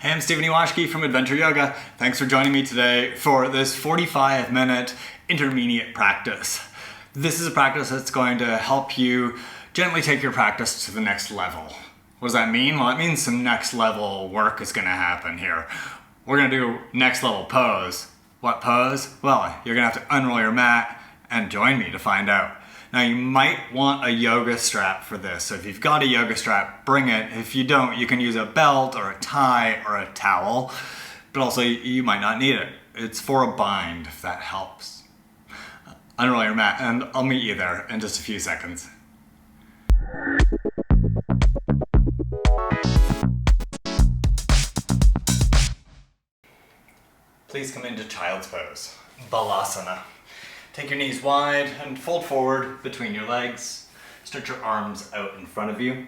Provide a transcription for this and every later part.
Hey, I'm Stephen Ewashkiw from Adventure Yoga. Thanks for joining me today for this 45-minute intermediate practice. This is a practice that's going to help you gently take your practice to the next level. What does that mean? Well, it means some next level work is going to happen here. We're going to do next level pose. What pose? Well, you're going to have to unroll your mat and join me to find out. Now, you might want a yoga strap for this. So if you've got a yoga strap, bring it. If you don't, you can use a belt or a tie or a towel. But also, you might not need it. It's for a bind, if that helps. Unroll your mat, and I'll meet you there in just a few seconds. Please come into child's pose, Vadrasana. Take your knees wide and fold forward between your legs. Stretch your arms out in front of you.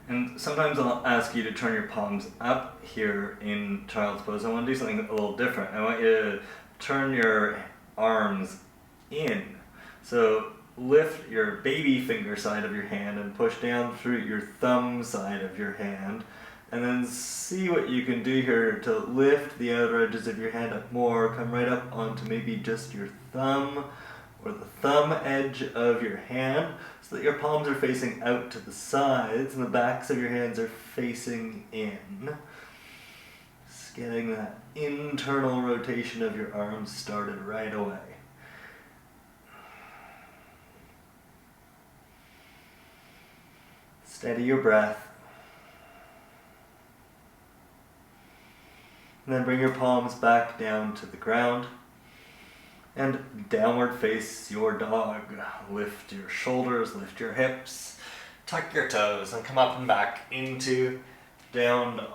And sometimes I'll ask you to turn your palms up here in child's pose. I want to do something a little different. I want you to turn your arms in. So lift your baby finger side of your hand and push down through your thumb side of your hand. And then see what you can do here to lift the outer edges of your hand up more. Come right up onto maybe just your thumb or the thumb edge of your hand so that your palms are facing out to the sides and the backs of your hands are facing in. Just getting that internal rotation of your arms started right away. Steady your breath. And then bring your palms back down to the ground and downward face your dog. Lift your shoulders, lift your hips, tuck your toes, and come up and back into down dog.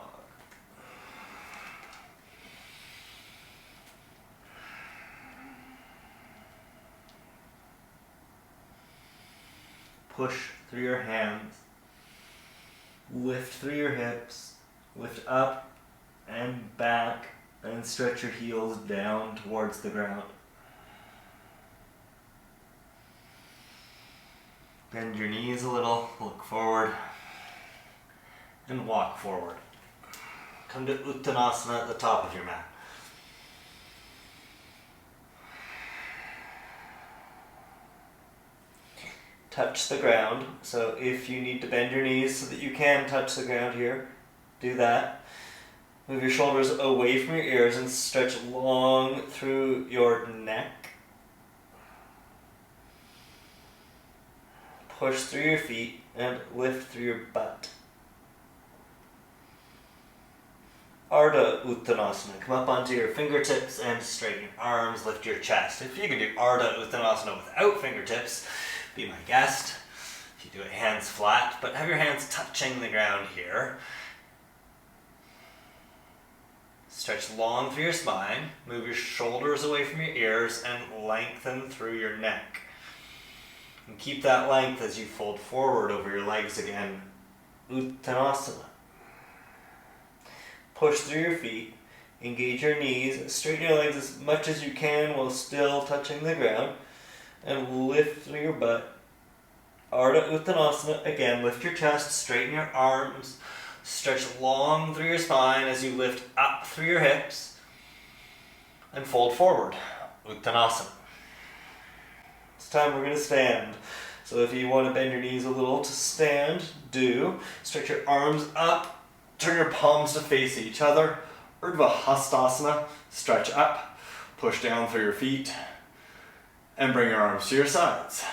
Push through your hands, lift through your hips, lift up and back, and stretch your heels down towards the ground. Bend your knees a little, look forward, and walk forward. Come to Uttanasana at the top of your mat. Touch the ground, so if you need to bend your knees so that you can touch the ground here, do that. Move your shoulders away from your ears and stretch long through your neck. Push through your feet and lift through your butt. Arda Uttanasana. Come up onto your fingertips and straighten your arms, lift your chest. If you can do Arda Uttanasana without fingertips, be my guest. If you do it hands flat, but have your hands touching the ground here. Stretch long through your spine, move your shoulders away from your ears, and lengthen through your neck. And keep that length as you fold forward over your legs again. Uttanasana. Push through your feet, engage your knees, straighten your legs as much as you can while still touching the ground, and lift through your butt. Arda Uttanasana. Again, lift your chest, straighten your arms, stretch long through your spine as you lift up through your hips and fold forward. Uttanasana. This time we're going to stand. So if you want to bend your knees a little to stand, do. Stretch your arms up, turn your palms to face each other. Urdhva stretch up, push down through your feet, and bring your arms to your sides.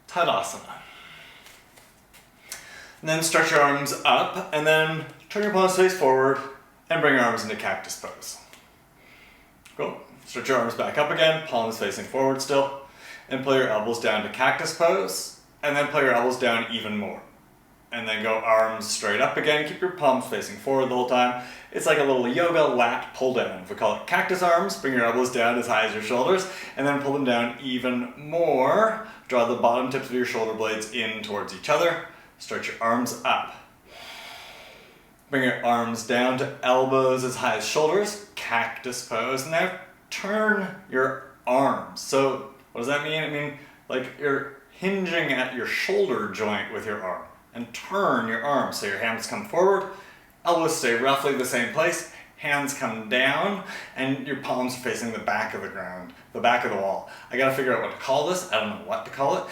Tadasana. And then stretch your arms up, and then turn your palms face forward, and bring your arms into cactus pose. Cool. Stretch your arms back up again, palms facing forward still, and pull your elbows down to cactus pose, and then pull your elbows down even more. And then go arms straight up again, keep your palms facing forward the whole time. It's like a little yoga lat pull down. If we call it cactus arms, bring your elbows down as high as your shoulders, and then pull them down even more. Draw the bottom tips of your shoulder blades in towards each other. Stretch your arms up. Bring your arms down to elbows as high as shoulders, cactus pose. Now turn your arms. So what does that mean? It means like your hinging at your shoulder joint with your arm. And turn your arms so your hands come forward, elbows stay roughly the same place, hands come down, and your palms are facing the back of the ground, the back of the wall. I gotta figure out what to call this. I don't know what to call it.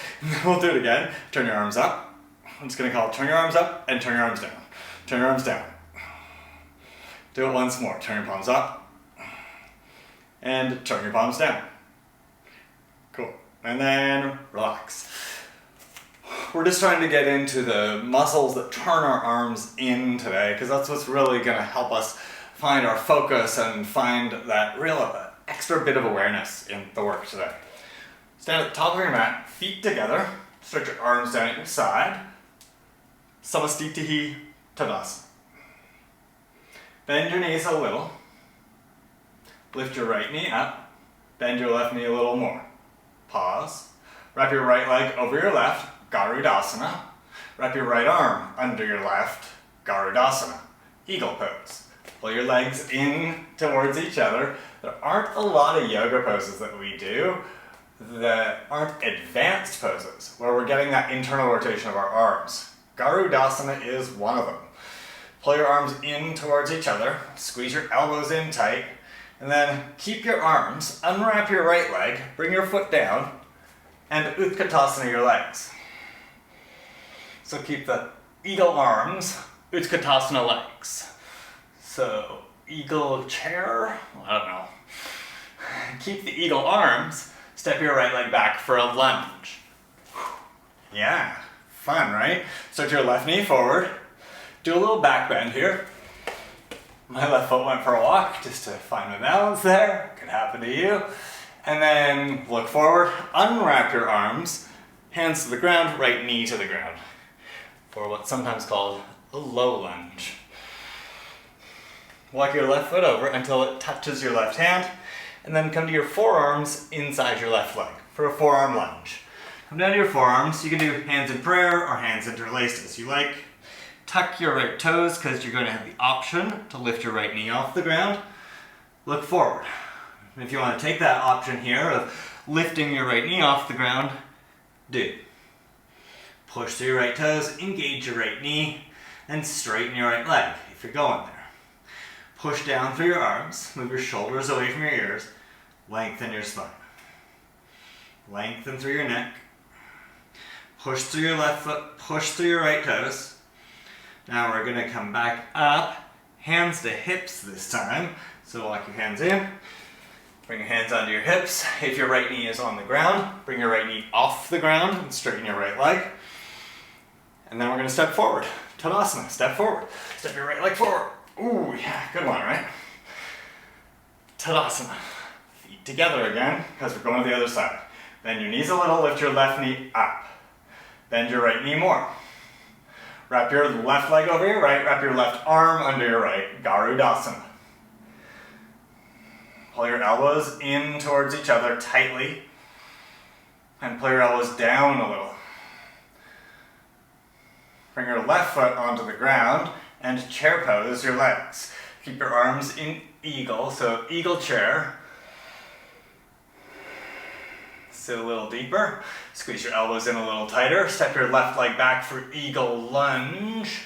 We'll do it again. Turn your arms up. I'm just gonna call it turn your arms up and turn your arms down. Turn your arms down. Do it once more. Turn your palms up and turn your palms down. Cool. And then relax. We're just trying to get into the muscles that turn our arms in today, because that's what's really going to help us find our focus and find that real extra bit of awareness in the work today. Stand at the top of your mat, feet together, stretch your arms down at your side. Samastitihi Tadasana. Bend your knees a little. Lift your right knee up. Bend your left knee a little more. Pause. Wrap your right leg over your left. Garudasana. Wrap your right arm under your left. Garudasana. Eagle pose. Pull your legs in towards each other. There aren't a lot of yoga poses that we do that aren't advanced poses, where we're getting that internal rotation of our arms. Garudasana is one of them. Pull your arms in towards each other. Squeeze your elbows in tight. And then keep your arms, unwrap your right leg, bring your foot down, and Utkatasana your legs. So keep the eagle arms, Utkatasana legs. So eagle chair, I don't know. Keep the eagle arms, step your right leg back for a lunge. Yeah, fun, right? Stretch your left knee forward, do a little back bend here. My left foot went for a walk just to find my balance there. Could happen to you. And then look forward, unwrap your arms, hands to the ground, right knee to the ground, for what's sometimes called a low lunge. Walk your left foot over until it touches your left hand, and then come to your forearms inside your left leg for a forearm lunge. Come down to your forearms. You can do hands in prayer or hands interlaced as you like. Tuck your right toes because you're going to have the option to lift your right knee off the ground. Look forward. And if you want to take that option here of lifting your right knee off the ground, do. Push through your right toes, engage your right knee, and straighten your right leg if you're going there. Push down through your arms, move your shoulders away from your ears, lengthen your spine. Lengthen through your neck. Push through your left foot, push through your right toes. Now we're going to come back up, hands to hips this time. So walk your hands in, bring your hands onto your hips. If your right knee is on the ground, bring your right knee off the ground and straighten your right leg. And then we're going to step forward. Tadasana, step forward. Step your right leg forward. Ooh, yeah, good one, right? Tadasana. Feet together again, because we're going to the other side. Bend your knees a little, lift your left knee up. Bend your right knee more. Wrap your left leg over your right, wrap your left arm under your right, Garudasana. Pull your elbows in towards each other tightly, and pull your elbows down a little. Bring your left foot onto the ground, and chair pose your legs. Keep your arms in eagle, so eagle chair. Sit a little deeper, squeeze your elbows in a little tighter, step your left leg back for eagle lunge.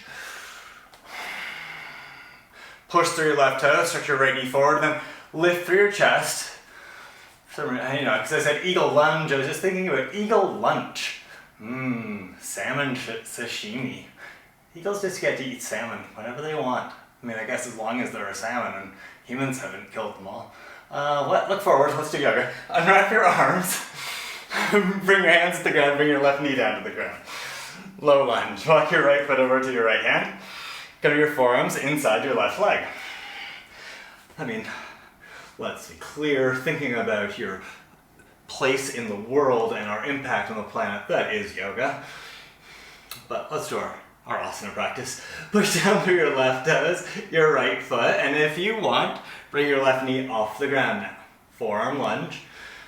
Push through your left toe, stretch your right knee forward, then lift through your chest. Because I said eagle lunge, I was just thinking about eagle lunch. Salmon sashimi. Eagles just get to eat salmon whenever they want. I mean, I guess as long as they're a salmon and humans haven't killed them all. Look forward, let's do yoga. Unwrap your arms. Bring your hands to the ground, bring your left knee down to the ground. Low lunge. Walk your right foot over to your right hand. Come to your forearms inside your left leg. I mean, let's be clear, thinking about your place in the world and our impact on the planet, that is yoga. But let's do our asana practice. Push down through your left toes, your right foot, and if you want, bring your left knee off the ground now. Forearm lunge.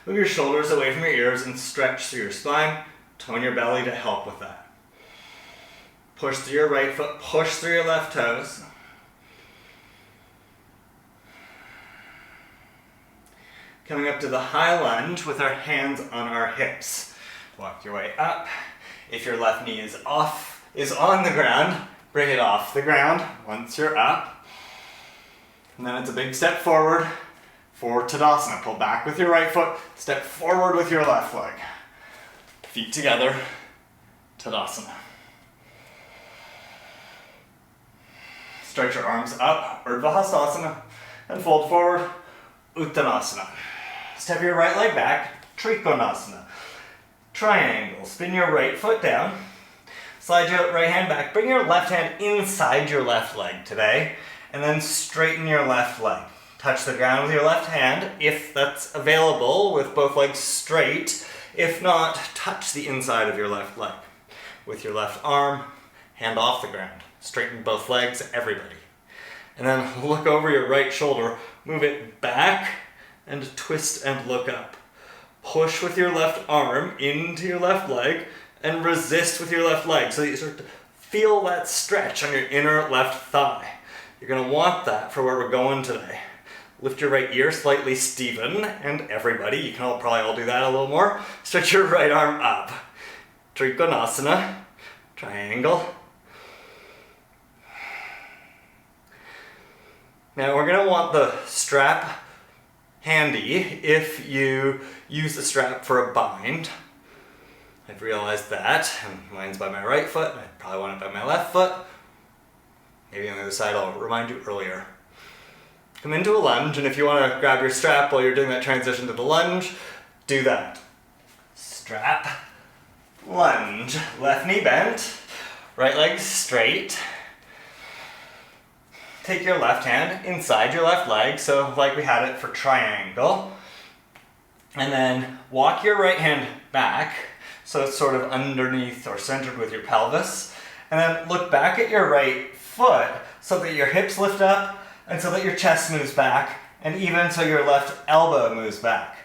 Move your shoulders away from your ears and stretch through your spine. Tone your belly to help with that. Push through your right foot, push through your left toes. Coming up to the high lunge with our hands on our hips. Walk your way up. If your left knee is on the ground, bring it off the ground once you're up. And then it's a big step forward for Tadasana. Pull back with your right foot, step forward with your left leg. Feet together, Tadasana. Stretch your arms up, Urdhva and fold forward, Uttanasana. Step your right leg back, Trikonasana. Triangle, spin your right foot down, slide your right hand back, bring your left hand inside your left leg today, and then straighten your left leg. Touch the ground with your left hand, if that's available, with both legs straight. If not, touch the inside of your left leg. With your left arm, hand off the ground. Straighten both legs, everybody. And then look over your right shoulder, move it back, and twist and look up. Push with your left arm into your left leg, and resist with your left leg, so that you start to feel that stretch on your inner left thigh. You're going to want that for where we're going today. Lift your right ear, slightly steepen, and everybody, you can probably all do that a little more. Stretch your right arm up. Trikonasana, triangle. Now we're going to want the strap handy if you use the strap for a bind. I've realized that, and mine's by my right foot, I probably want it by my left foot. Maybe on the other side, I'll remind you earlier. Come into a lunge, and if you want to grab your strap while you're doing that transition to the lunge, do that. Strap, lunge, left knee bent, right leg straight. Take your left hand inside your left leg, so like we had it for triangle. And then walk your right hand back, so it's sort of underneath or centered with your pelvis. And then look back at your right foot so that your hips lift up and so that your chest moves back, and even so your left elbow moves back.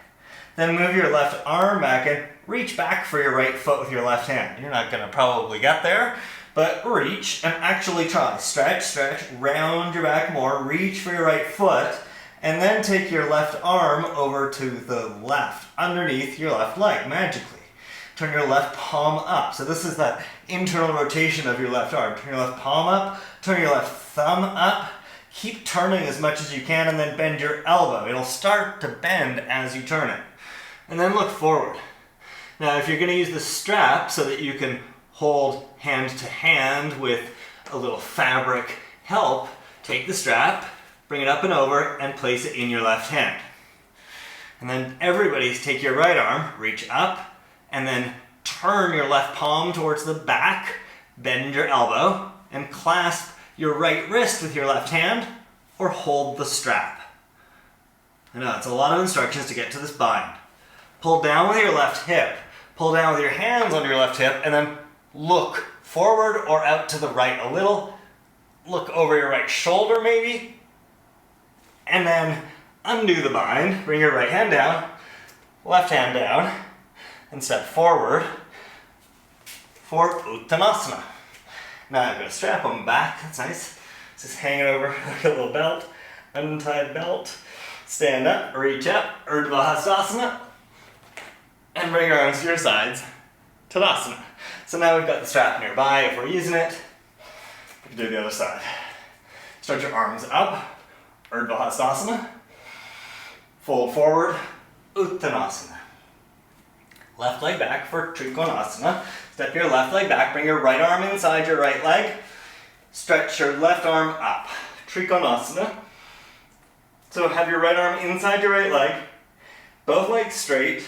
Then move your left arm back and reach back for your right foot with your left hand. You're not going to probably get there, but reach and actually try. Stretch, stretch, round your back more, reach for your right foot, and then take your left arm over to the left, underneath your left leg, magically. Turn your left palm up. So this is that internal rotation of your left arm. Turn your left palm up, turn your left thumb up, keep turning as much as you can, and then bend your elbow. It'll start to bend as you turn it. And then look forward. Now if you're going to use the strap so that you can hold hand to hand with a little fabric help, take the strap, bring it up and over, and place it in your left hand. And then everybody take your right arm, reach up, and then turn your left palm towards the back, bend your elbow, and clasp your right wrist with your left hand, or hold the strap. I know, it's a lot of instructions to get to this bind. Pull down with your left hip, pull down with your hands on your left hip, and then look forward or out to the right a little. Look over your right shoulder maybe, and then undo the bind. Bring your right hand down, left hand down, and step forward for Uttanasana. Now I'm going to strap them back. That's nice. It's just hanging over like a little belt, untied belt. Stand up, reach up, Urdhva, and bring your arms to your sides, Tadasana. So now we've got the strap nearby if we're using it. We can do the other side. Stretch your arms up, Urdhva, fold forward, Uttanasana. Left leg back for Trikonasana. Step your left leg back, bring your right arm inside your right leg. Stretch your left arm up, Trikonasana. So have your right arm inside your right leg, both legs straight,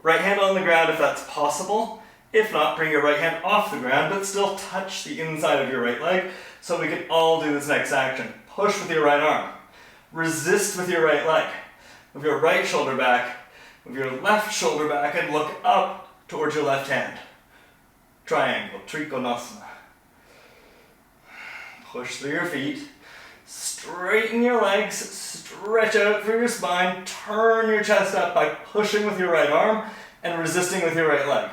right hand on the ground if that's possible. If not, bring your right hand off the ground, but still touch the inside of your right leg, so we can all do this next action. Push with your right arm. Resist with your right leg. Move your right shoulder back, move your left shoulder back, and look up towards your left hand. Triangle, Trikonasana. Push through your feet. Straighten your legs, stretch out through your spine, turn your chest up by pushing with your right arm and resisting with your right leg.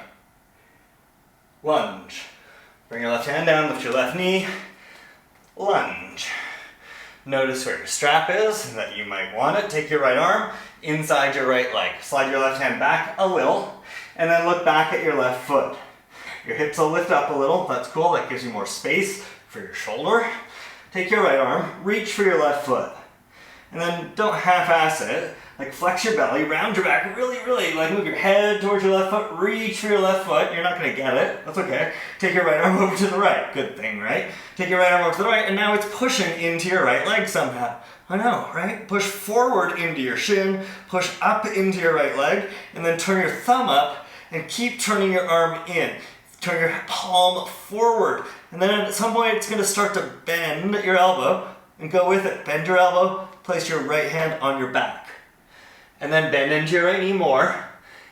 Lunge. Bring your left hand down, lift your left knee. Lunge. Notice where your strap is, and that you might want it. Take your right arm inside your right leg. Slide your left hand back a little, and then look back at your left foot. Your hips will lift up a little, that's cool, that gives you more space for your shoulder. Take your right arm, reach for your left foot. And then don't half-ass it, like flex your belly, round your back, really, like move your head towards your left foot, reach for your left foot, you're not gonna get it, that's okay. Take your right arm over to the right, good thing, right? Take your right arm over to the right, and now it's pushing into your right leg somehow. I know, right? Push forward into your shin, push up into your right leg, and then turn your thumb up, and keep turning your arm in. Turn your palm forward, and then at some point it's gonna start to bend your elbow, and go with it. Bend your elbow, place your right hand on your back. And then bend into your right knee more.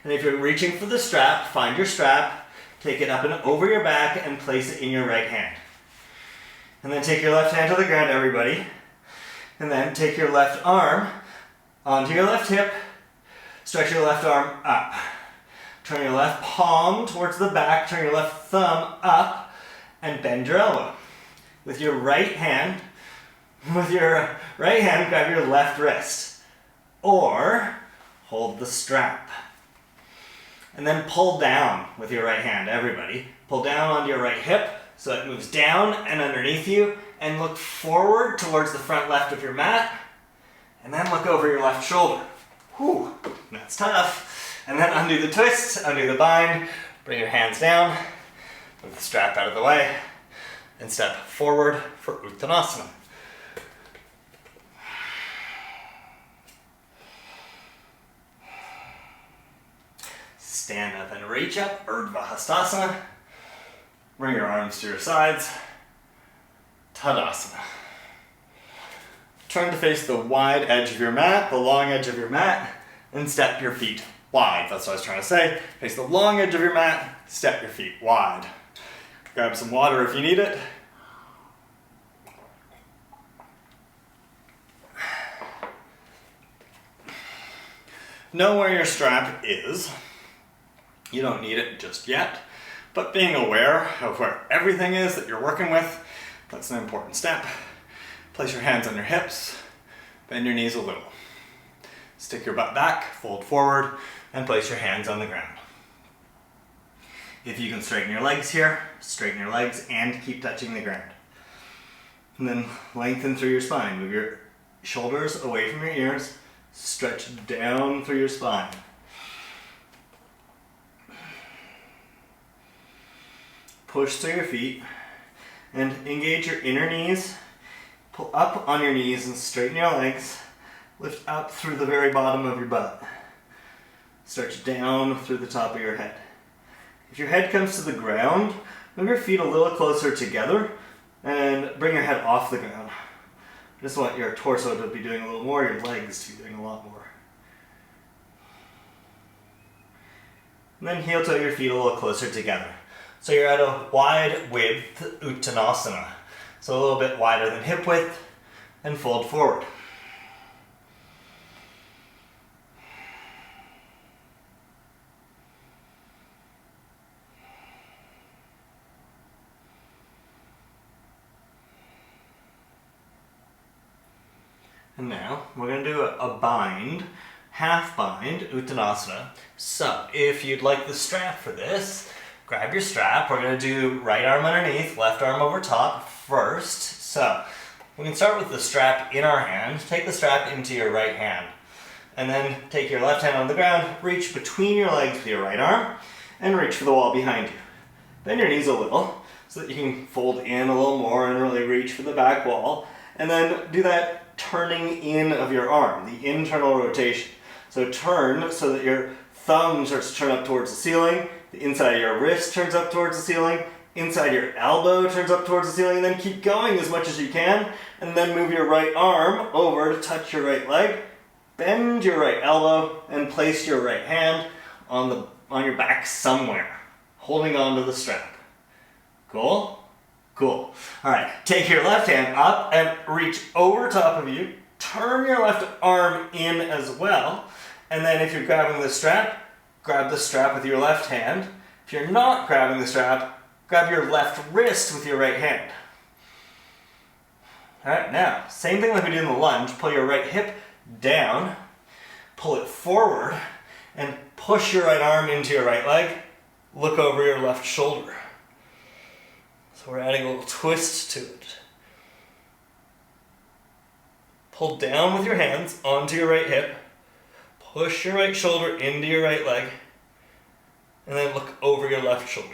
And if you're reaching for the strap, find your strap, take it up and over your back and place it in your right hand. And then take your left hand to the ground, everybody. And then take your left arm onto your left hip, stretch your left arm up. Turn your left palm towards the back, turn your left thumb up, and bend your elbow. With your right hand, grab your left wrist, or hold the strap. And then pull down with your right hand, everybody. Pull down onto your right hip so it moves down and underneath you, and look forward towards the front left of your mat, and then look over your left shoulder. Whew, that's tough. And then undo the twist, undo the bind, bring your hands down, move the strap out of the way, and step forward for Uttanasana. Stand up and reach up, Urdhva. Bring your arms to your sides, Tadasana. Turn to face the wide edge of your mat, the long edge of your mat, and step your feet wide. That's what I was trying to say. Face the long edge of your mat, step your feet wide. Grab some water if you need it. Know where your strap is. You don't need it just yet, but being aware of where everything is that you're working with, that's an important step. Place your hands on your hips, bend your knees a little. Stick your butt back, fold forward, and place your hands on the ground. If you can straighten your legs here, straighten your legs and keep touching the ground. And then lengthen through your spine. Move your shoulders away from your ears, stretch down through your spine. Push through your feet and engage your inner knees. Pull up on your knees and straighten your legs. Lift up through the very bottom of your butt. Stretch down through the top of your head. If your head comes to the ground, move your feet a little closer together and bring your head off the ground. I just want your torso to be doing a little more, your legs to be doing a lot more. And then heel toe your feet a little closer together. So you're at a wide width Uttanasana. So a little bit wider than hip width, and fold forward. And now we're going to do a bind, half bind, Uttanasana. So if you'd like the strap for this, grab your strap. We're going to do right arm underneath, left arm over top first. So we can start with the strap in our hand. Take the strap into your right hand. And then take your left hand on the ground, reach between your legs with your right arm, and reach for the wall behind you. Bend your knees a little so that you can fold in a little more and really reach for the back wall. And then do that turning in of your arm, the internal rotation. So turn so that your thumb starts to turn up towards the ceiling, the inside of your wrist turns up towards the ceiling, inside your elbow turns up towards the ceiling, and then keep going as much as you can, and then move your right arm over to touch your right leg, bend your right elbow, and place your right hand on your back somewhere, holding onto the strap. Cool? Cool. Alright, take your left hand up and reach over top of you, turn your left arm in as well, and then if you're grabbing the strap, grab the strap with your left hand. If you're not grabbing the strap, grab your left wrist with your right hand. Alright, now, same thing like we did in the lunge. Pull your right hip down, pull it forward, and push your right arm into your right leg. Look over your left shoulder. So we're adding a little twist to it. Pull down with your hands onto your right hip. Push your right shoulder into your right leg. And then look over your left shoulder.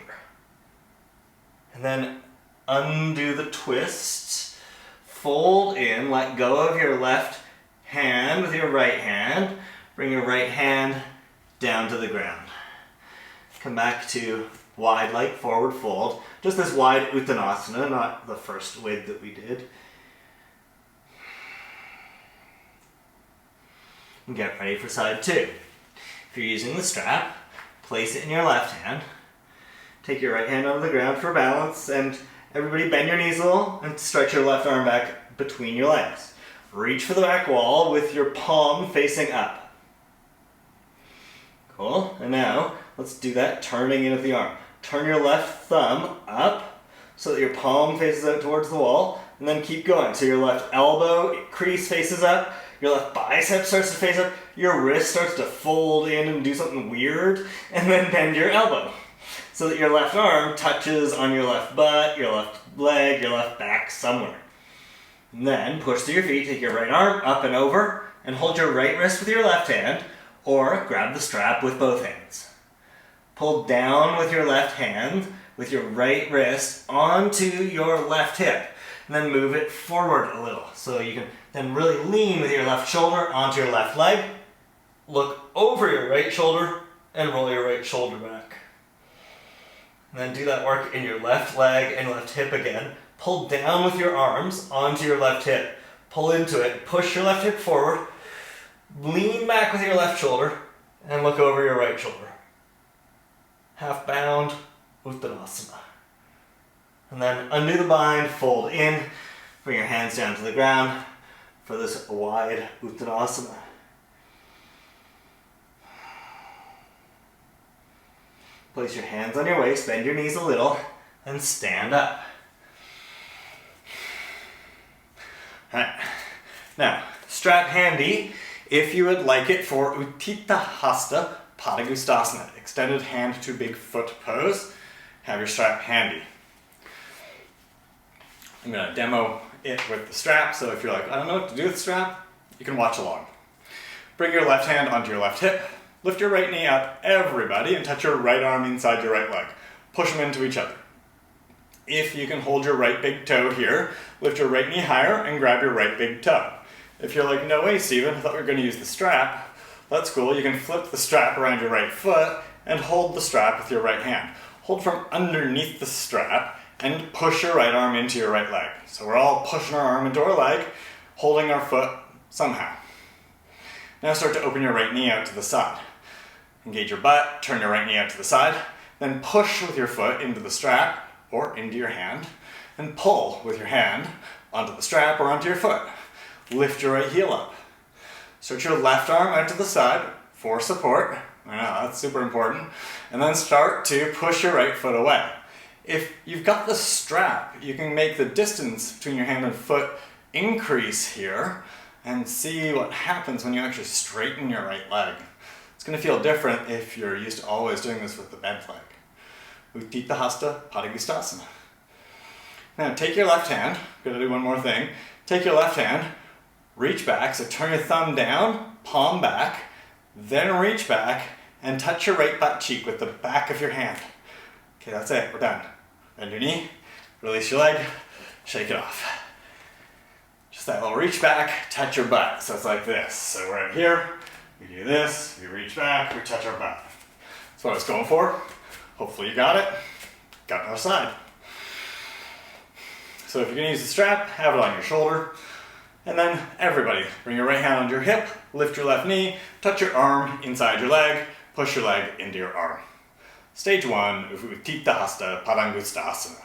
And then undo the twist. Fold in, let go of your left hand with your right hand. Bring your right hand down to the ground. Come back to wide leg forward fold. Just this wide Uttanasana, not the first wig that we did. And get ready for side two. If you're using the strap, place it in your left hand. Take your right hand onto the ground for balance, and everybody bend your knees a little and stretch your left arm back between your legs. Reach for the back wall with your palm facing up. Cool, and now let's do that turning in of the arm. Turn your left thumb up so that your palm faces out towards the wall, and then keep going. So your left elbow crease faces up, your left bicep starts to face up, your wrist starts to fold in and do something weird, and then bend your elbow so that your left arm touches on your left butt, your left leg, your left back, somewhere. And then push through your feet, take your right arm up and over, and hold your right wrist with your left hand, or grab the strap with both hands. Pull down with your left hand, with your right wrist, onto your left hip, and then move it forward a little. So you can then really lean with your left shoulder onto your left leg, look over your right shoulder, and roll your right shoulder back. And then do that work in your left leg and left hip again. Pull down with your arms onto your left hip. Pull into it, push your left hip forward, lean back with your left shoulder, and look over your right shoulder. Half bound Uttanasana. And then undo the bind, fold in, bring your hands down to the ground for this wide Uttanasana. Place your hands on your waist, bend your knees a little, and stand up. Alright, now strap handy if you would like it for Untitled Chapter, extended hand to big foot pose. Have your strap handy. I'm going to demo it with the strap, so if you're like, I don't know what to do with the strap, you can watch along. Bring your left hand onto your left hip. Lift your right knee up, everybody, and touch your right arm inside your right leg. Push them into each other. If you can hold your right big toe here, lift your right knee higher and grab your right big toe. If you're like, no way, Steven, I thought we were going to use the strap, that's cool. You can flip the strap around your right foot and hold the strap with your right hand. Hold from underneath the strap and push your right arm into your right leg. So we're all pushing our arm into our leg, holding our foot somehow. Now start to open your right knee out to the side. Engage your butt, turn your right knee out to the side, then push with your foot into the strap or into your hand, and pull with your hand onto the strap or onto your foot. Lift your right heel up. Stretch your left arm out to the side for support. I know, that's super important. And then start to push your right foot away. If you've got the strap, you can make the distance between your hand and foot increase here and see what happens when you actually straighten your right leg. It's going to feel different if you're used to always doing this with the bent leg. Untitled Chapter. Now take your left hand, I'm going to do one more thing. Take your left hand, reach back, so turn your thumb down, palm back, then reach back and touch your right butt cheek with the back of your hand. Okay, that's it, we're done. Bend your knee, release your leg, shake it off. Just that little reach back, touch your butt. So it's like this. So we're out here, we do this, we reach back, we touch our butt. That's what I was going for. Hopefully you got it. Got another side. So if you're going to use the strap, have it on your shoulder. And then everybody, bring your right hand onto your hip, lift your left knee, touch your arm inside your leg, push your leg into your arm. Stage 1 of Garudasana.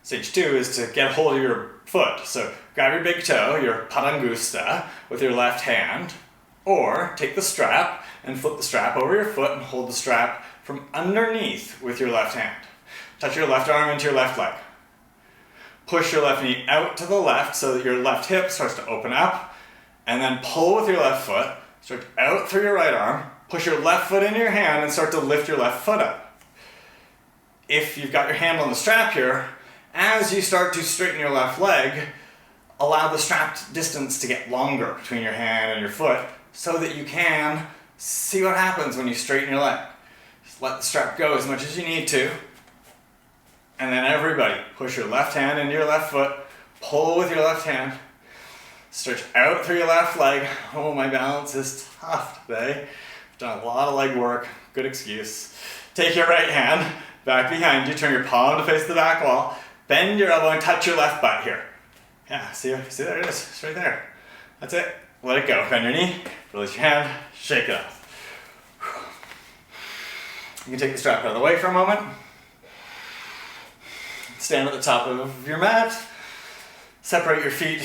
Stage 2 is to get hold of your foot. So grab your big toe, your Padangusta, with your left hand, or take the strap and flip the strap over your foot and hold the strap from underneath with your left hand. Touch your left arm into your left leg. Push your left knee out to the left so that your left hip starts to open up, and then pull with your left foot, stretch out through your right arm, Push your left foot into your hand and start to lift your left foot up. If you've got your hand on the strap here, as you start to straighten your left leg, allow the strap distance to get longer between your hand and your foot so that you can see what happens when you straighten your leg. Just let the strap go as much as you need to. And then everybody, push your left hand into your left foot, pull with your left hand, stretch out through your left leg. Oh, my balance is tough today. I've done a lot of leg work, good excuse. Take your right hand back behind you, turn your palm to face the back wall, bend your elbow and touch your left butt here. Yeah, see there it is, it's right there. That's it, let it go. Bend your knee, release your hand, shake it off. You can take the strap out of the way for a moment. Stand at the top of your mat. Separate your feet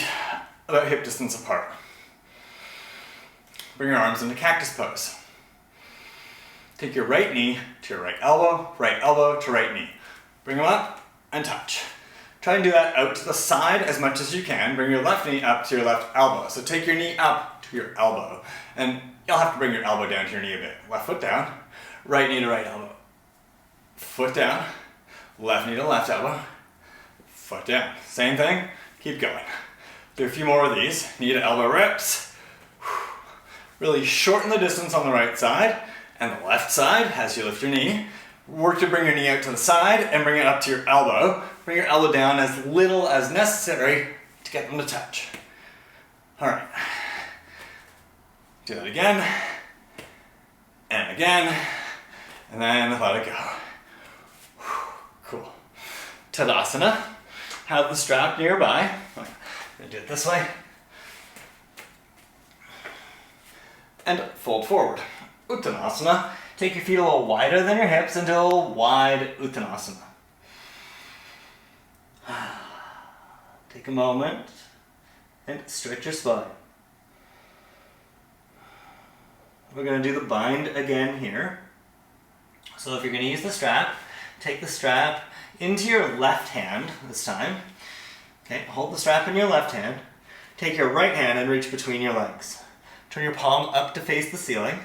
about hip distance apart. Bring your arms into cactus pose. Take your right knee to your right elbow to right knee. Bring them up and touch. Try and do that out to the side as much as you can. Bring your left knee up to your left elbow. So take your knee up to your elbow. And you'll have to bring your elbow down to your knee a bit. Left foot down, right knee to right elbow. Foot down, left knee to left elbow. Foot down. Same thing, keep going. Do a few more of these. Knee to elbow reps. Really shorten the distance on the right side and the left side as you lift your knee. Work to bring your knee out to the side and bring it up to your elbow. Bring your elbow down as little as necessary to get them to touch. All right. Do that again and again, and then let it go. Cool. Tadasana. Have the strap nearby. I'm gonna do it this way. And fold forward. Uttanasana. Take your feet a little wider than your hips into a wide Uttanasana. Take a moment and stretch your spine. We're going to do the bind again here. So if you're going to use the strap, take the strap into your left hand this time. Okay, hold the strap in your left hand. Take your right hand and reach between your legs. Turn your palm up to face the ceiling.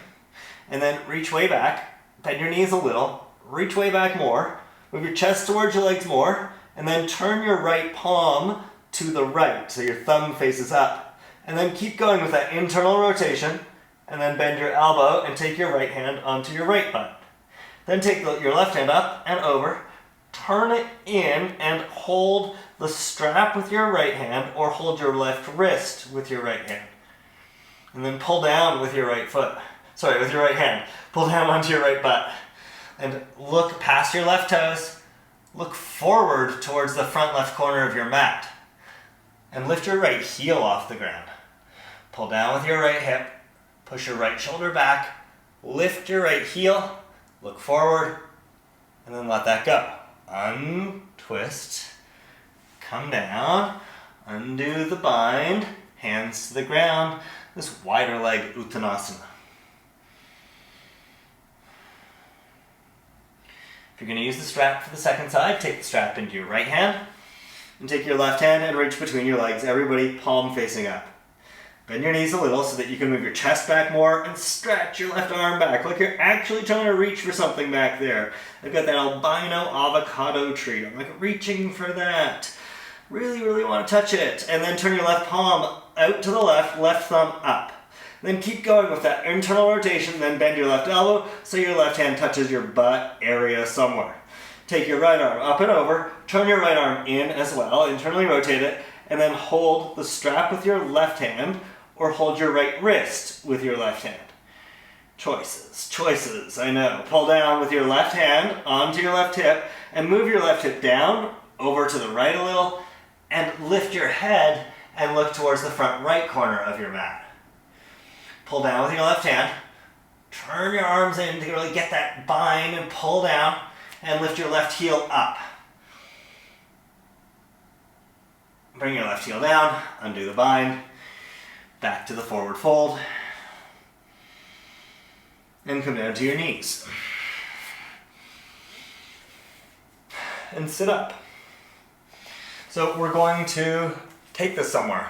And then reach way back, bend your knees a little, reach way back more, move your chest towards your legs more, and then turn your right palm to the right, so your thumb faces up. And then keep going with that internal rotation, and then bend your elbow and take your right hand onto your right butt. Then take your left hand up and over, turn it in and hold the strap with your right hand or hold your left wrist with your right hand. And then pull down with your right foot. With your right hand. Pull down onto your right butt. And look past your left toes. Look forward towards the front left corner of your mat. And lift your right heel off the ground. Pull down with your right hip. Push your right shoulder back. Lift your right heel. Look forward. And then let that go. Untwist. Come down. Undo the bind. Hands to the ground. This wider leg Uttanasana. If you're going to use the strap for the second side, take the strap into your right hand and take your left hand and reach between your legs. Everybody palm facing up. Bend your knees a little so that you can move your chest back more and stretch your left arm back like you're actually trying to reach for something back there. I've got that albino avocado tree. I'm like reaching for that. Really, really want to touch it. And then turn your left palm out to the left, left thumb up. Then keep going with that internal rotation, then bend your left elbow so your left hand touches your butt area somewhere. Take your right arm up and over, turn your right arm in as well, internally rotate it, and then hold the strap with your left hand or hold your right wrist with your left hand. Choices, I know. Pull down with your left hand onto your left hip and move your left hip down, over to the right a little, and lift your head and look towards the front right corner of your mat. Pull down with your left hand, turn your arms in to really get that bind and pull down and lift your left heel up. Bring your left heel down, undo the bind, back to the forward fold, and come down to your knees. And sit up. So we're going to take this somewhere.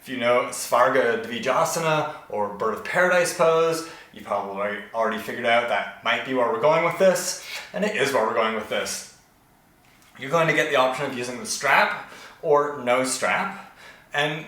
If you know Svarga Dvijasana or Bird of Paradise pose, You probably already figured out that might be where we're going with this, and it is where we're going with this. You're going to get the option of using the strap or no strap, and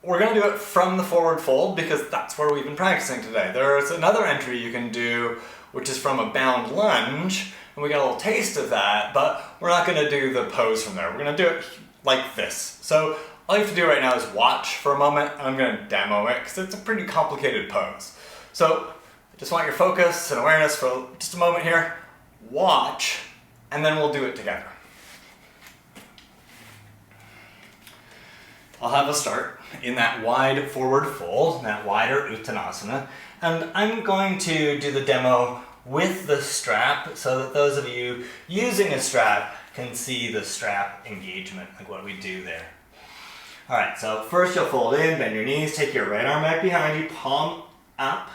we're going to do it from the forward fold because that's where we've been practicing today. There's another entry you can do, which is from a bound lunge, and we got a little taste of that, but we're not going to do the pose from there. We're going to do it like this. So all you have to do right now is watch for a moment, and I'm going to demo it because it's a pretty complicated pose. So I just want your focus and awareness for just a moment here. Watch, and then we'll do it together. I'll have us start in that wide forward fold, that wider Uttanasana, and I'm going to do the demo with the strap so that those of you using a strap can see the strap engagement, like what we do there. Alright, so first you'll fold in, bend your knees, take your right arm back behind you, palm up,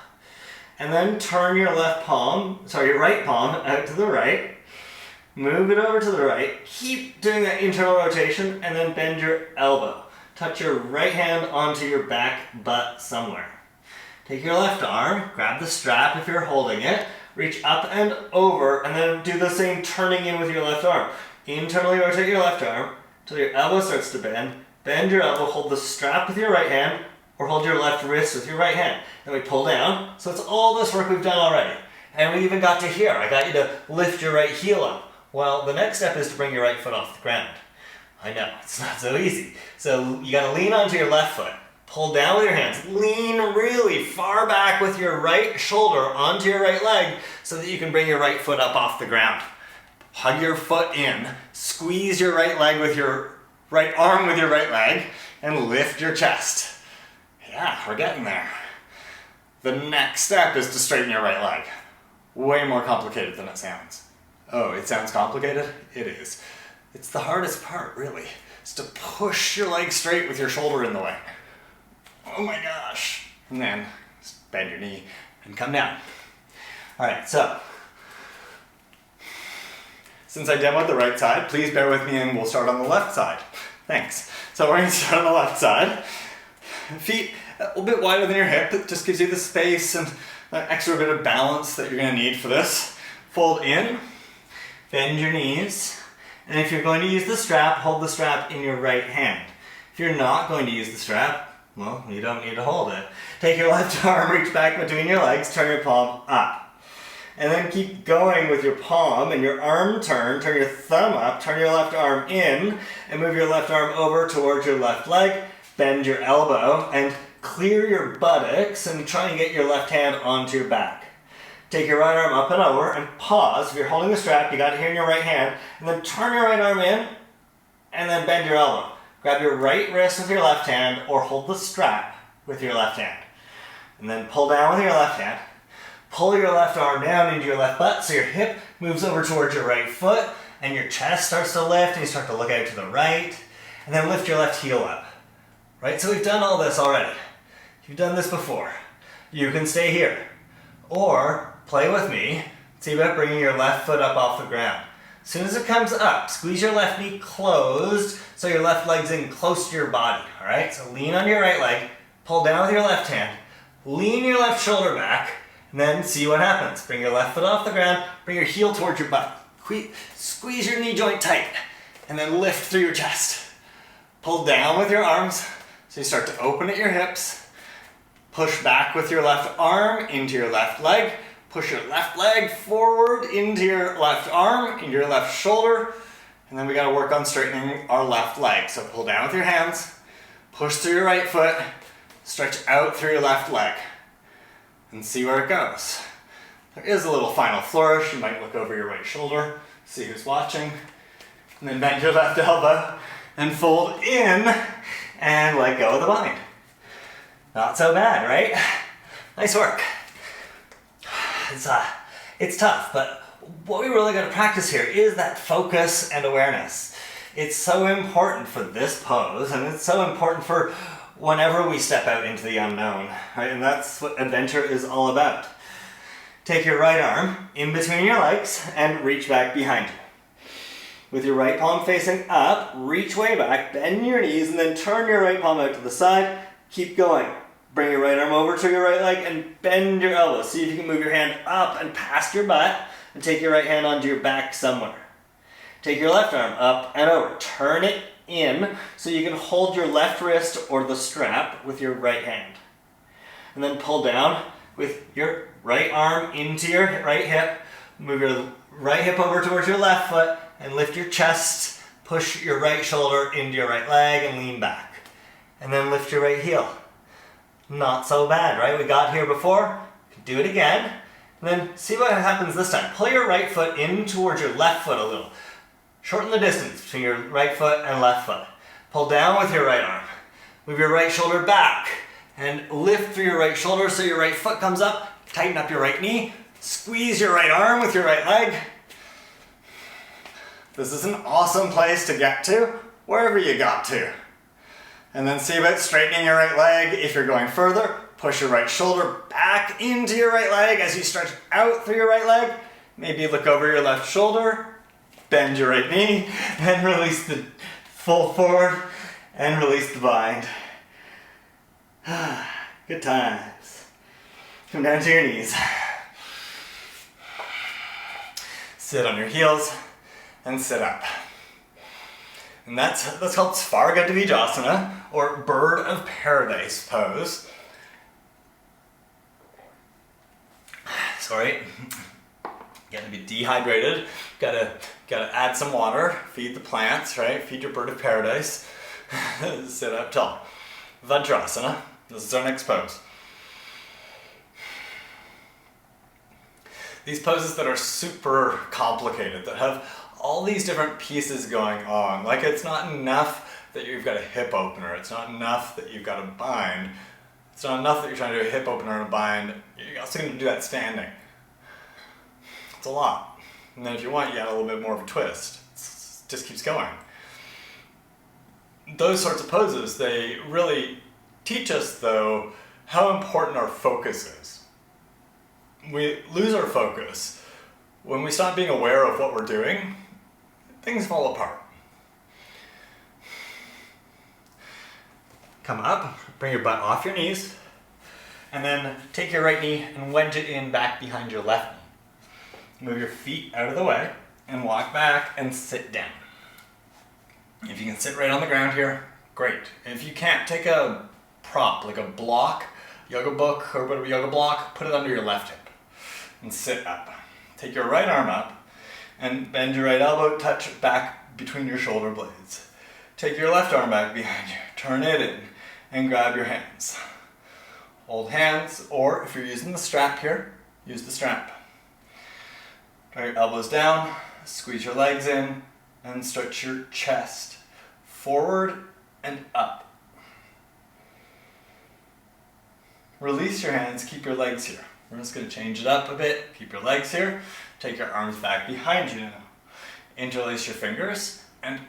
and then turn your right palm out to the right, move it over to the right, keep doing that internal rotation, and then bend your elbow. Touch your right hand onto your back butt somewhere. Take your left arm, grab the strap if you're holding it, reach up and over, and then do the same turning in with your left arm. Internally rotate your left arm until your elbow starts to bend. Bend your elbow, hold the strap with your right hand, or hold your left wrist with your right hand. Then we pull down. So it's all this work we've done already. And we even got to here. I got you to lift your right heel up. Well, the next step is to bring your right foot off the ground. I know, it's not so easy. So you gotta lean onto your left foot. Pull down with your hands. Lean really far back with your right shoulder onto your right leg so that you can bring your right foot up off the ground. Hug your foot in. Squeeze your right leg with your right arm with your right leg and lift your chest. Yeah, we're getting there. The next step is to straighten your right leg. Way more complicated than it sounds. Oh, it sounds complicated? It is. It's the hardest part, really. It's to push your leg straight with your shoulder in the way. Oh my gosh. And then just bend your knee and come down. Alright, so since I demoed the right side, please bear with me and we'll start on the left side. Thanks. So we're going to start on the left side. Feet a little bit wider than your hip. It just gives you the space and that extra bit of balance that you're going to need for this. Fold in, bend your knees, and if you're going to use the strap, hold the strap in your right hand. If you're not going to use the strap, well, you don't need to hold it. Take your left arm, reach back between your legs, turn your palm up. And then keep going with your palm and your arm turn your thumb up, turn your left arm in, and move your left arm over towards your left leg, bend your elbow, and clear your buttocks and try and get your left hand onto your back. Take your right arm up and over and pause. If you're holding the strap, you got it here in your right hand, and then turn your right arm in, and then bend your elbow. Grab your right wrist with your left hand, or hold the strap with your left hand. And then pull down with your left hand. Pull your left arm down into your left butt so your hip moves over towards your right foot and your chest starts to lift and you start to look out to the right. And then lift your left heel up. Right, so we've done all this already. You've done this before. You can stay here. Or play with me. See about bringing your left foot up off the ground. As soon as it comes up, squeeze your left knee closed so your left leg's in close to your body. Alright, so lean on your right leg, pull down with your left hand, lean your left shoulder back, and then see what happens. Bring your left foot off the ground, bring your heel towards your butt. Squeeze your knee joint tight, and then lift through your chest. Pull down with your arms, so you start to open at your hips. Push back with your left arm into your left leg. Push your left leg forward into your left arm, into your left shoulder. And then we gotta work on straightening our left leg. So pull down with your hands, push through your right foot, stretch out through your left leg. And see where it goes. There is a little final flourish. You might look over your right shoulder, see who's watching, and then bend your left elbow and fold in and let go of the bind. Not so bad, right? Nice work. It's tough, but what we really got to practice here is that focus and awareness. It's so important for this pose, and it's so important for whenever we step out into the unknown, right? And that's what adventure is all about. Take your right arm in between your legs and reach back behind you. With your right palm facing up, reach way back, bend your knees, and then turn your right palm out to the side. Keep going. Bring your right arm over to your right leg and bend your elbow. See if you can move your hand up and past your butt and take your right hand onto your back somewhere. Take your left arm up and over. Turn it in so you can hold your left wrist or the strap with your right hand. And then pull down with your right arm into your right hip. Move your right hip over towards your left foot and lift your chest. Push your right shoulder into your right leg and lean back. And then lift your right heel. Not so bad, right? We got here before. Do it again. And then see what happens this time. Pull your right foot in towards your left foot a little. Shorten the distance between your right foot and left foot. Pull down with your right arm. Move your right shoulder back and lift through your right shoulder so your right foot comes up. Tighten up your right knee. Squeeze your right arm with your right leg. This is an awesome place to get to wherever you got to. And then see about straightening your right leg. If you're going further, push your right shoulder back into your right leg as you stretch out through your right leg. Maybe look over your left shoulder, bend your right knee, and release the fold forward and release the bind. Good times. Come down to your knees. Sit on your heels and sit up. And that's called Svarga Dvijasana, or Bird of Paradise pose. Sorry, getting a bit dehydrated. Gotta add some water, feed the plants, right? Feed your bird of paradise. Sit up tall. Vadrasana, this is our next pose. These poses that are super complicated, that have all these different pieces going on. Like, it's not enough that you've got a hip opener. It's not enough that you've got a bind. It's not enough that you're trying to do a hip opener and a bind. You're also going to do that standing. It's a lot. And then if you want, you add a little bit more of a twist. It just keeps going. Those sorts of poses, they really teach us, though, how important our focus is. We lose our focus when we stop being aware of what we're doing. Things fall apart. Come up, bring your butt off your knees, and then take your right knee and wedge it in back behind your left knee. Move your feet out of the way and walk back and sit down. If you can sit right on the ground here, great. If you can't, take a prop, like a block, yoga book or whatever, yoga block, put it under your left hip and sit up. Take your right arm up and bend your right elbow, touch back between your shoulder blades. Take your left arm back behind you, turn it in, and grab your hands. Hold hands, or if you're using the strap here, use the strap. Draw your elbows down, squeeze your legs in, and stretch your chest forward and up. Release your hands, keep your legs here. We're just going to change it up a bit. Keep your legs here. Take your arms back behind you now. Interlace your fingers and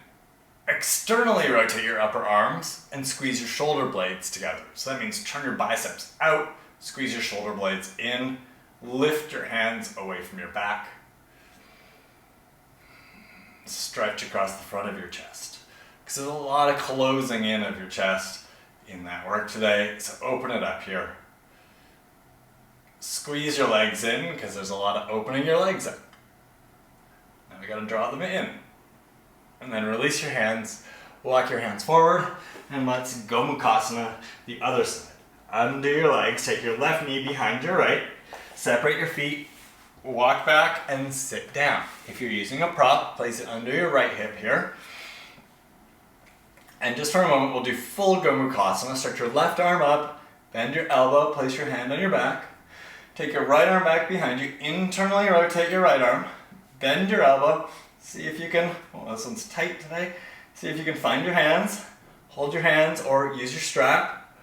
externally rotate your upper arms and squeeze your shoulder blades together. So that means turn your biceps out, squeeze your shoulder blades in, lift your hands away from your back. Stretch across the front of your chest. Because there's a lot of closing in of your chest in that work today. So open it up here. Squeeze your legs in, because there's a lot of opening your legs up. Now we gotta draw them in. And then release your hands, walk your hands forward, and let's go Mukhasana the other side. Undo your legs, take your left knee behind your right, separate your feet, walk back and sit down. If you're using a prop, place it under your right hip here. And just for a moment, we'll do full Gomukhasana. Start your left arm up, bend your elbow, place your hand on your back. Take your right arm back behind you, internally rotate your right arm, bend your elbow, see if you can, oh, this one's tight today, see if you can find your hands, hold your hands or use your strap,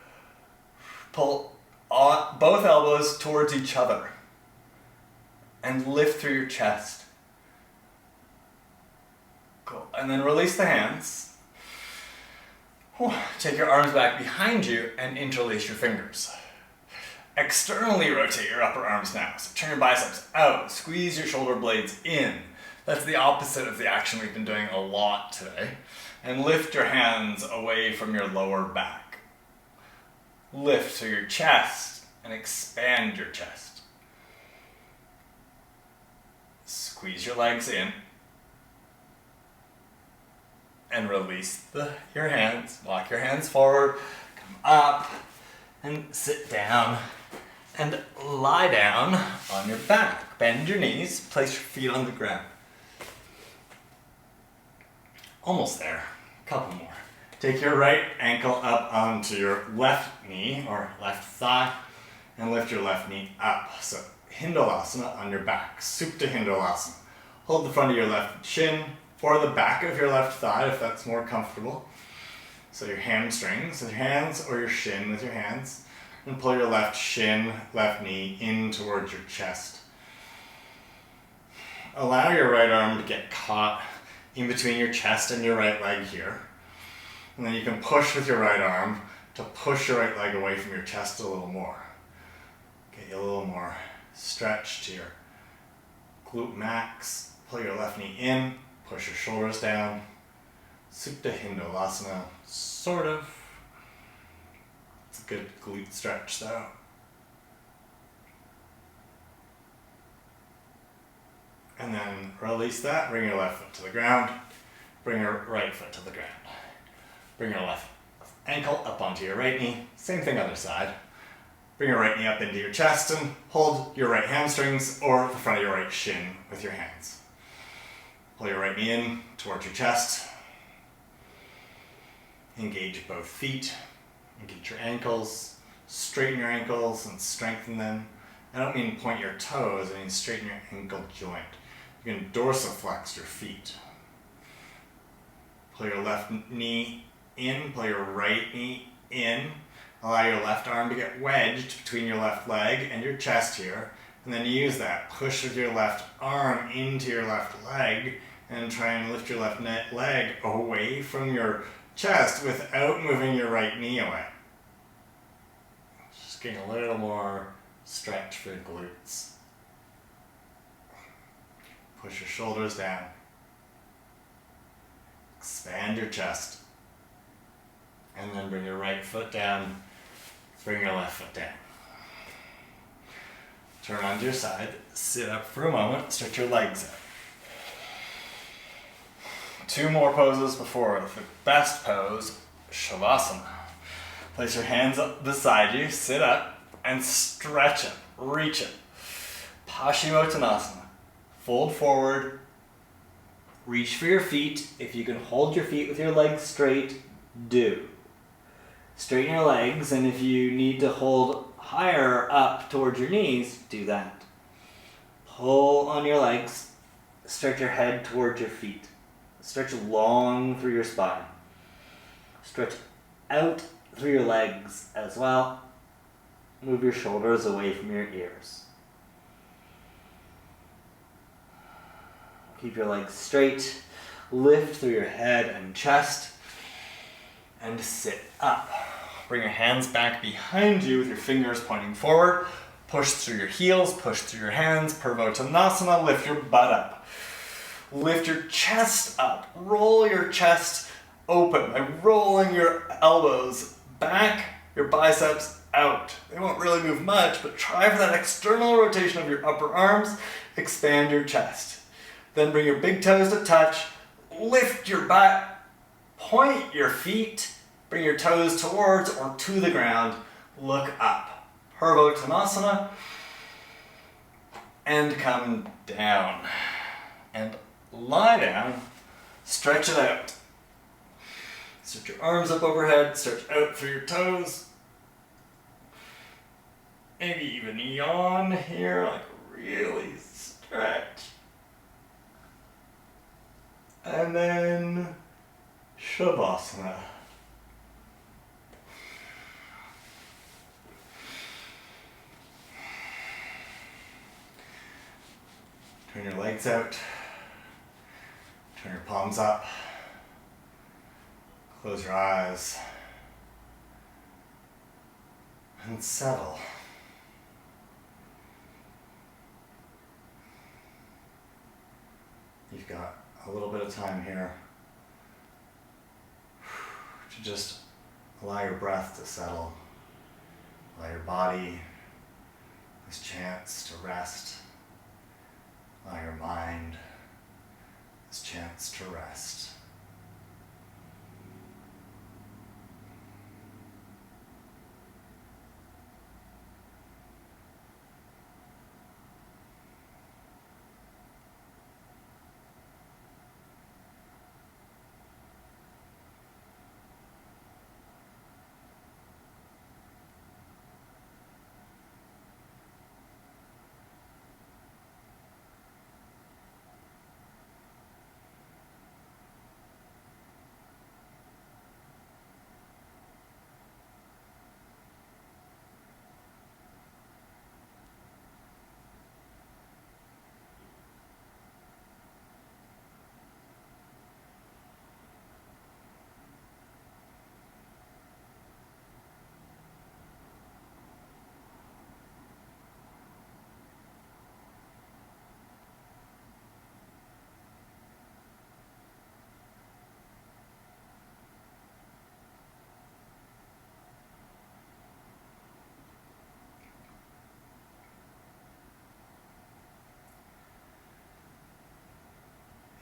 pull both elbows towards each other, and lift through your chest. Cool. And then release the hands. Take your arms back behind you and interlace your fingers. Externally rotate your upper arms now. So turn your biceps out, squeeze your shoulder blades in. That's the opposite of the action we've been doing a lot today. And lift your hands away from your lower back. Lift through your chest and expand your chest. Squeeze your legs in and release your hands. Walk your hands forward, come up and sit down and lie down on your back. Bend your knees, place your feet on the ground. Almost there, a couple more. Take your right ankle up onto your left knee or left thigh and lift your left knee up. So Hindalasana on your back, Supta Hindalasana. Hold the front of your left shin or the back of your left thigh if that's more comfortable. So your hamstrings with your hands or your shin with your hands. And pull your left shin, left knee in towards your chest. Allow your right arm to get caught in between your chest and your right leg here. And then you can push with your right arm to push your right leg away from your chest a little more. Get you a little more stretch to your glute max. Pull your left knee in, push your shoulders down. Supta Hindalasana, sort of. It's a good glute stretch though. And then release that, bring your left foot to the ground, bring your right foot to the ground. Bring your left ankle up onto your right knee, same thing other side. Bring your right knee up into your chest and hold your right hamstrings or the front of your right shin with your hands. Pull your right knee in towards your chest. Engage both feet, engage your ankles, straighten your ankles and strengthen them. I don't mean point your toes, I mean straighten your ankle joint. You can dorsiflex your feet. Pull your left knee in, pull your right knee in. Allow your left arm to get wedged between your left leg and your chest here. And then use that. Push with your left arm into your left leg and try and lift your left leg away from your chest without moving your right knee away. Just getting a little more stretch for your glutes. Push your shoulders down. Expand your chest. And then bring your right foot down. Bring your left foot down. Turn onto your side. Sit up for a moment. Stretch your legs out. 2 more poses before the best pose, Shavasana. Place your hands up beside you. Sit up and stretch it. Reach it. Paschimottanasana. Fold forward. Reach for your feet. If you can hold your feet with your legs straight, do. Straighten your legs, and if you need to hold higher up towards your knees, do that. Pull on your legs. Stretch your head towards your feet. Stretch long through your spine. Stretch out through your legs as well. Move your shoulders away from your ears. Keep your legs straight. Lift through your head and chest. And sit up. Bring your hands back behind you with your fingers pointing forward. Push through your heels, push through your hands. Purvottanasana, lift your butt up. Lift your chest up. Roll your chest open by rolling your elbows back, your biceps out. They won't really move much, but try for that external rotation of your upper arms. Expand your chest. Then bring your big toes to touch. Lift your butt. Point your feet. Bring your toes towards or to the ground. Look up. Purvottanasana. And come down. And lie down. Stretch it out. Stretch your arms up overhead. Stretch out through your toes. Maybe even yawn here, like really stretch. And then Shavasana. Turn your legs out. Turn your palms up. Close your eyes. And settle. You've got a little bit of time here to just allow your breath to settle. Allow your body this chance to rest. Allow your mind this chance to rest.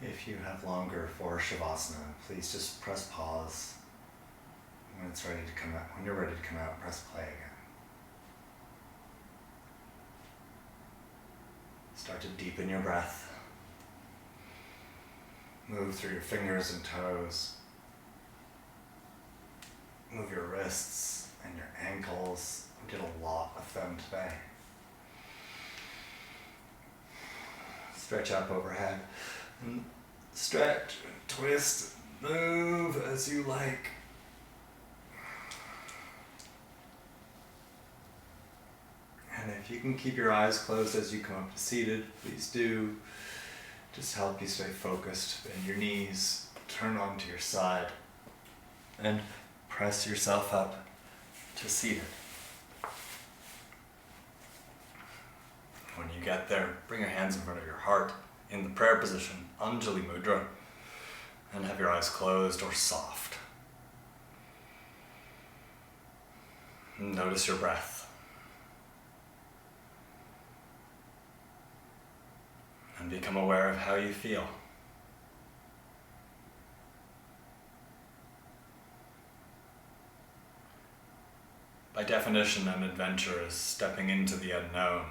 If you have longer for Shavasana, please just press pause. When it's ready to come out, when you're ready to come out, press play again. Start to deepen your breath. Move through your fingers and toes. Move your wrists and your ankles. We did a lot of them today. Stretch up overhead. And stretch, twist, move as you like. And if you can keep your eyes closed as you come up to seated, please do. Just help you stay focused. Bend your knees, turn onto your side, and press yourself up to seated. When you get there, bring your hands in front of your heart in the prayer position, Anjali Mudra, and have your eyes closed or soft. Notice your breath. And become aware of how you feel. By definition, an adventure is stepping into the unknown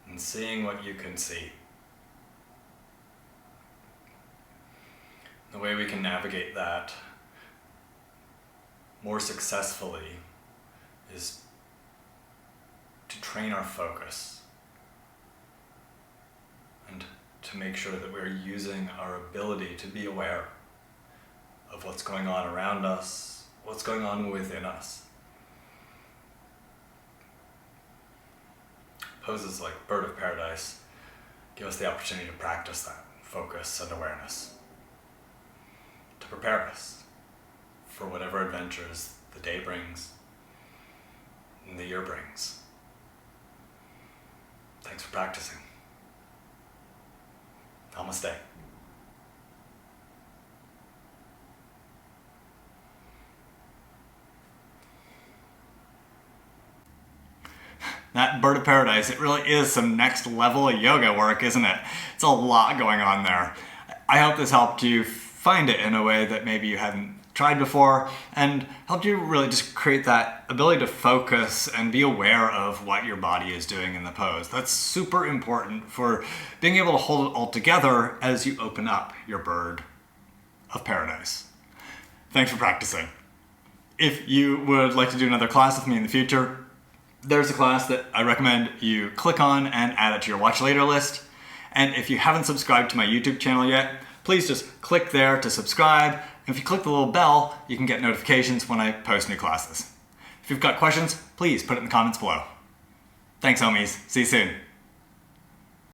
and seeing what you can see. The way we can navigate that more successfully is to train our focus and to make sure that we're using our ability to be aware of what's going on around us, what's going on within us. Poses like Bird of Paradise give us the opportunity to practice that focus and awareness, to prepare us for whatever adventures the day brings and the year brings. Thanks for practicing. Namaste. That Bird of Paradise, it really is some next level of yoga work, isn't it? It's a lot going on there. I hope this helped you find it in a way that maybe you hadn't tried before, and helped you really just create that ability to focus and be aware of what your body is doing in the pose. That's super important for being able to hold it all together as you open up your Bird of Paradise. Thanks for practicing. If you would like to do another class with me in the future, there's a class that I recommend you click on and add it to your watch later list. And if you haven't subscribed to my YouTube channel yet, please just click there to subscribe. And if you click the little bell, you can get notifications when I post new classes. If you've got questions, please put it in the comments below. Thanks, homies. See you soon.